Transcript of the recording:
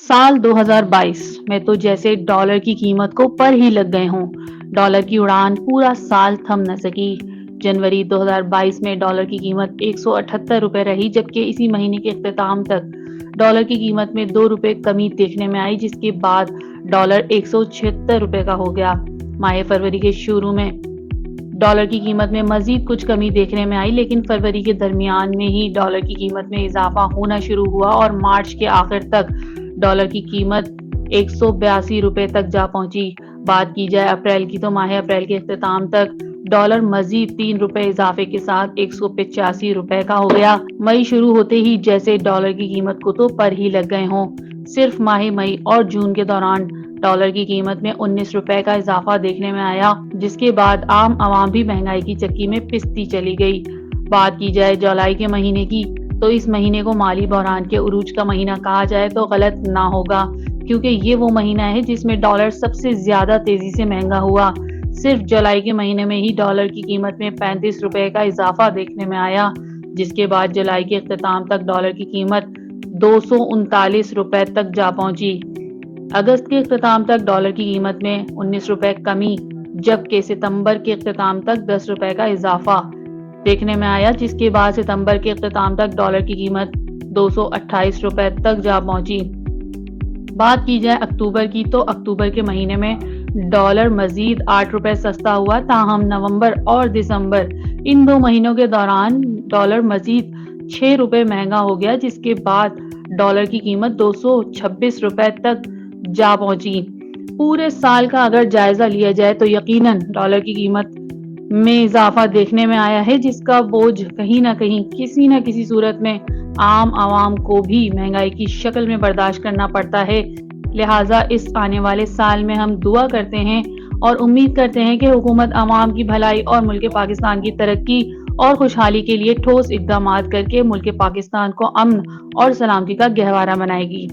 साल 2022 में तो जैसे डॉलर की कीमत को पर ही लग गए हों। डॉलर की उड़ान पूरा साल थम न सकी। जनवरी 2022 में डॉलर की कीमत 178 रुपए रही, जबकि इसी महीने के इख्तिताम तक डॉलर की कीमत में 2 रुपए कमी देखने में आई, जिसके बाद डॉलर 176 रुपए का हो गया। माह फरवरी के शुरू में डॉलर की कीमत में मजीद कुछ कमी देखने में आई, लेकिन फरवरी के दरमियान में ही डॉलर की कीमत में इजाफा होना शुरू हुआ और मार्च के आखिर तक डॉलर की कीमत 182 रुपए तक जा पहुंची। बात की जाए अप्रैल की, तो माह अप्रैल के इख्तिताम तक डॉलर मजीद 3 रुपए इजाफे के साथ 185 रुपए का हो गया। मई शुरू होते ही जैसे डॉलर की कीमत को तो पर ही लग गए हों। सिर्फ माह मई और जून के दौरान डॉलर की कीमत में 19 रुपए का इजाफा देखने में आया, जिसके बाद आम आवाम भी महंगाई की चक्की में पिसती चली गई। बात की जाए जुलाई के महीने की, तो इस महीने को माली बहरान के उरूज का महीना कहा जाए तो गलत ना होगा, क्योंकि ये वो महीना है जिसमें डॉलर सबसे ज्यादा तेजी से महंगा हुआ। सिर्फ जुलाई के महीने में ही डॉलर की कीमत में 35 रुपए का इजाफा देखने में आया, जिसके बाद जुलाई के इख्तिताम तक डॉलर की कीमत 239 रुपए तक जा पहुंची। अगस्त के इख्तिताम तक डॉलर की कीमत में 19 रुपए कमी, जबकि सितंबर के इख्तिताम तक 10 रुपए का इजाफा देखने में आया, जिसके बाद सितंबर के इख्तिताम तक डॉलर की कीमत 228 रुपए तक जा पहुंची। बात की जाए अक्टूबर की, तो अक्टूबर के महीने में डॉलर मजीद 8 रुपए सस्ता हुआ, ताहम नवंबर और दिसंबर इन 2 महीनों के दौरान डॉलर मजीद 6 रुपए महंगा हो गया, जिसके बाद डॉलर की कीमत 226 रुपए तक जा पहुंची। पूरे साल का अगर जायजा लिया जाए तो यकीनन डॉलर की कीमत में इजाफा देखने में आया है, जिसका बोझ कहीं ना कहीं किसी न किसी सूरत में आम आवाम को भी महंगाई की शक्ल में बर्दाश्त करना पड़ता है। लिहाजा इस आने वाले साल में हम दुआ करते हैं और उम्मीद करते हैं कि हुकूमत आवाम की भलाई और मुल्क पाकिस्तान की तरक्की और खुशहाली के लिए ठोस इक़दामात करके मुल्क पाकिस्तान को अमन और सलामती का गहवारा बनाएगी।